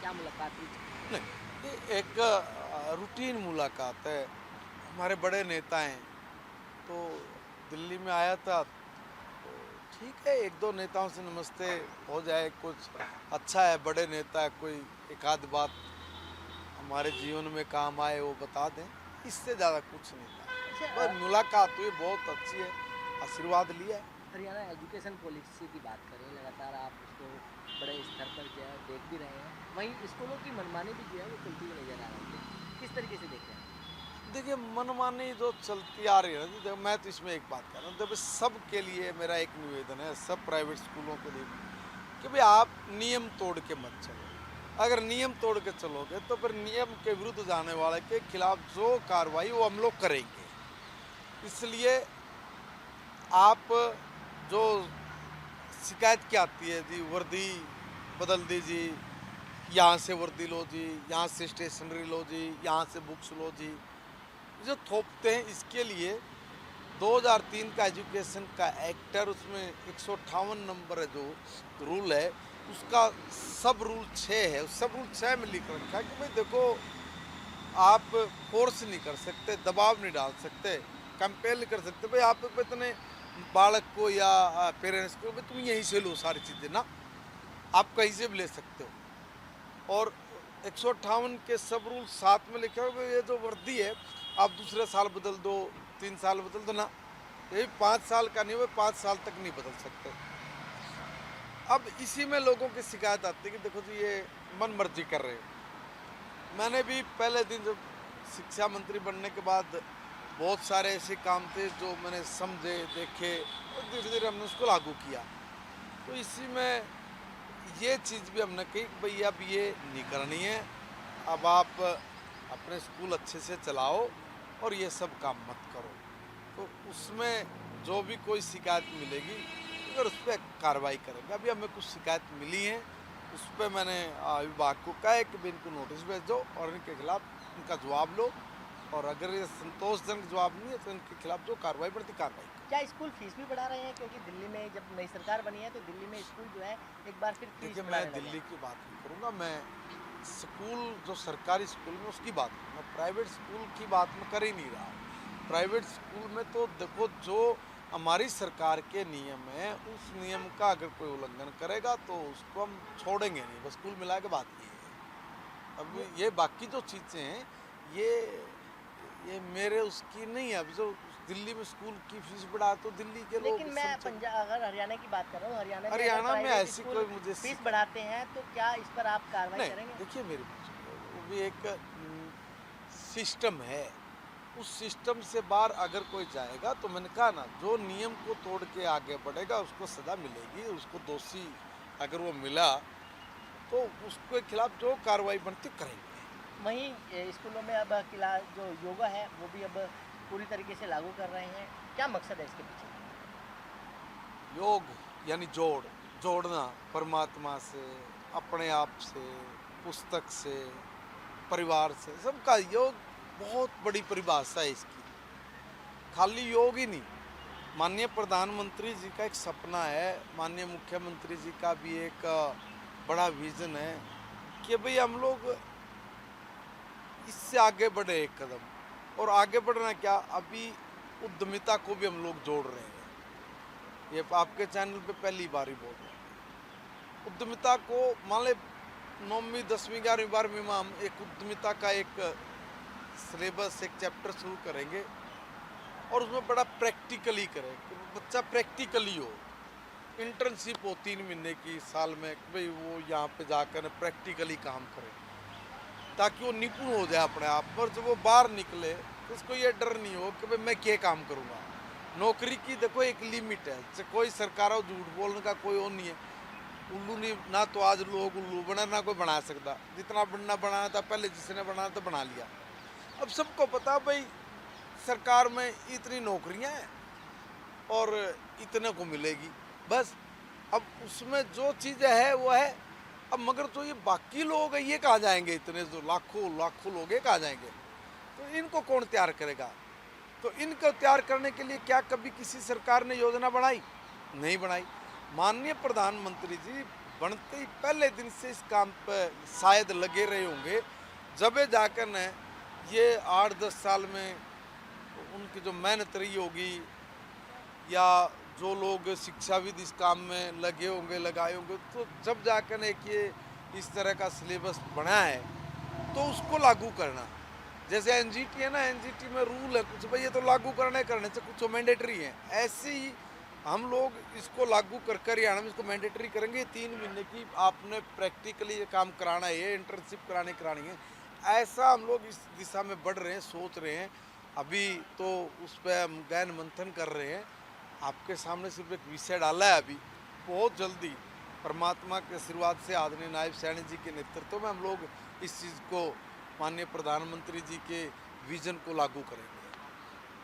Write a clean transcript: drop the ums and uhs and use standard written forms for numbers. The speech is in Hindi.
क्या मुलाकात हुई? नहीं, ये एक रूटीन मुलाकात है। हमारे बड़े नेता हैं, तो दिल्ली में आया था, तो ठीक है, 1-2 नेताओं से नमस्ते हो जाए, कुछ अच्छा है, बड़े नेता है, कोई एक आध बात हमारे जीवन में काम आए वो बता दें, इससे ज़्यादा कुछ नहीं था। अच्छा बस मुलाकात हुई, बहुत अच्छी है, आशीर्वाद लिया है। हरियाणा एजुकेशन पॉलिसी की बात करें, लगातार आप उसको बड़े स्तर पर जो है देख भी रहे हैं, वहीं स्कूलों की मनमानी भी जो है वो चलती हुई नज़र आ रही है। किस तरीके से देख रहे हैं? देखिए, मनमानी जो चलती आ रही है ना, देखो मैं तो इसमें एक बात कह रहा हूँ, देखो सबके लिए मेरा एक निवेदन है, सब प्राइवेट स्कूलों के लिए कि भाई आप नियम तोड़ के मत चलो। अगर नियम तोड़ के चलोगे तो फिर नियम के विरुद्ध जाने वाले के खिलाफ जो कार्रवाई वो हम लोग करेंगे। इसलिए आप जो शिकायत क्या आती है जी, वर्दी बदल दीजिए, यहाँ से वर्दी लो जी, यहाँ से स्टेशनरी लो जी, यहाँ से बुक्स लो जी, जो थोपते हैं इसके लिए 2003 का एजुकेशन का एक्ट है, उसमें 158 नंबर है जो रूल है, उसका सब रूल 6 है, उस सब रूल 6 में लिख रखा है कि भाई देखो, आप फोर्स नहीं कर सकते, दबाव नहीं डाल सकते, कंपेल नहीं कर सकते भाई आप इतने बालक को या पेरेंट्स को भाई तुम यहीं से लो सारी चीज़ें ना, आप कहीं से भी ले सकते हो। और 158 के सब रूल 7 में लिखा हुआ है ये जो वर्दी है आप दूसरे साल बदल दो, 3 साल बदल दो ना, यही 5 साल का नहीं, वो 5 साल तक नहीं बदल सकते। अब इसी में लोगों की शिकायत आती है कि देखो जी ये मन मर्जी कर रहे हो। मैंने भी पहले दिन जब शिक्षा मंत्री बनने के बाद बहुत सारे ऐसे काम थे जो मैंने समझे, देखे और धीरे धीरे हमने उसको लागू किया। तो इसी में ये चीज़ भी हमने कही कि भई अब ये नहीं करनी है, अब आप अपने स्कूल अच्छे से चलाओ और ये सब काम मत करो। तो उसमें जो भी कोई शिकायत मिलेगी अगर उस पर कार्रवाई करेंगे। अभी हमें कुछ शिकायत मिली है, उस पर मैंने विभाग को कहा है कि भाई इनको नोटिस भेज दो और इनके खिलाफ इनका जवाब लो, और अगर ये संतोषजनक जवाब नहीं है तो इनके खिलाफ जो कार्रवाई बढ़ती कार्रवाई करो। क्या स्कूल फीस भी बढ़ा रहे हैं? क्योंकि दिल्ली में जब नई सरकार बनी है तो दिल्ली में स्कूल जो है एक बार फिर फीस देखिए, मैं बढ़ाने लगे दिल्ली हैं। की बात नहीं करूँगा, मैं स्कूल जो सरकारी स्कूल में उसकी बात करूँगा, प्राइवेट स्कूल की बात मैं कर ही नहीं रहा। प्राइवेट स्कूल में तो देखो जो हमारी सरकार के नियम है उस नियम का अगर कोई उल्लंघन करेगा तो उसको हम छोड़ेंगे नहीं, बस कुल मिला के बात ये है। ये अब ये बाकी जो चीज़ें हैं ये ये मेरे उसकी नहीं है। अब जो दिल्ली में स्कूल की फीस बढ़ा तो दिल्ली के लोग लेकिन मैं समझे। पंजाब अगर हरियाणा की बात कर रहा हूँ, हरियाणा में अगर हरियाणा में प्राइवेट ऐसी स्कूल कोई मुझे फीस बढ़ाते हैं तो क्या इस पर आप कार्रवाई नहीं, करेंगे? देखिए मेरी बात सुनिए, वो भी एक सिस्टम है, उस सिस्टम से बाहर अगर कोई जाएगा तो मैंने कहा ना, जो नियम को तोड़ के आगे बढ़ेगा उसको सज़ा मिलेगी, उसको दोषी अगर वो मिला तो उसके खिलाफ जो कार्रवाई बनती करेंगे। वहीं स्कूलों में अब जो योगा है वो भी अब पूरी तरीके से लागू कर रहे हैं। क्या मकसद है इसके पीछे? योग यानी जोड़ना परमात्मा से, अपने आप से, पुस्तक से, परिवार से, सबका योग बहुत बड़ी परिभाषा है इसकी। खाली योग ही नहीं, माननीय प्रधानमंत्री जी का एक सपना है, माननीय मुख्यमंत्री जी का भी एक बड़ा विजन है कि भाई हम लोग इससे आगे बढ़े एक कदम। और आगे बढ़ना क्या, अभी उद्यमिता को भी हम लोग जोड़ रहे हैं। ये आपके चैनल पे पहली बार ही बोल रहे हैं उद्यमिता को। मान ले 9वीं 10वीं 11वीं 12वीं में हम एक उद्यमिता का एक सिलेबस एक चैप्टर शुरू करेंगे और उसमें बड़ा प्रैक्टिकली करें कि बच्चा प्रैक्टिकली हो। इंटर्नशिप हो 3 महीने की साल में, भाई वो यहाँ पे जाकर प्रैक्टिकली काम करे ताकि वो निपुण हो जाए अपने आप पर। जब वो बाहर निकले तो उसको ये डर नहीं हो कि भाई मैं क्या काम करूँगा। नौकरी की देखो एक लिमिट है, कोई सरकार हो झूठ बोलने का कोई वो नहीं है। उल्लू नहीं ना, तो आज लोग उल्लू बना ना कोई बना सकता, जितना बनना बनाना था पहले जिसने बनाना था बना लिया। अब सबको पता भाई सरकार में इतनी नौकरियां हैं और इतने को मिलेगी बस। अब उसमें जो चीज़ें है वो है। अब मगर तो ये बाकी लोग हैं, ये कहाँ जाएंगे, इतने जो लाखों लाखों लोग ये कहाँ जाएंगे, तो इनको कौन तैयार करेगा। तो इनको तैयार करने के लिए क्या कभी किसी सरकार ने योजना बनाई? नहीं बनाई। माननीय प्रधानमंत्री जी बनते ही पहले दिन से इस काम पर शायद लगे रहे होंगे, जब जाकर न ये 8-10 साल में उनकी जो मेहनत रही होगी, या जो लोग शिक्षाविद इस काम में लगे होंगे, लगाए होंगे, तो जब जाकर एक ये इस तरह का सिलेबस बना है तो उसको लागू करना। जैसे एनजीटी है ना, एनजीटी में रूल है कुछ, भाई ये तो लागू करने से कुछ मैंडेटरी है, ऐसे ही हम लोग इसको लागू कर हरियाणा में इसको मैंडेटरी करेंगे। 3 महीने की आपने प्रैक्टिकली ये काम कराना है, इंटर्नशिप करानी है। ऐसा हम लोग इस दिशा में बढ़ रहे हैं, सोच रहे हैं। अभी तो उस पर हम गहन मंथन कर रहे हैं। आपके सामने सिर्फ एक विषय डाला है, अभी बहुत जल्दी परमात्मा के आशीर्वाद से आदरणीय नायब सैनी जी के नेतृत्व में हम लोग इस चीज़ को माननीय प्रधानमंत्री जी के विजन को लागू करेंगे।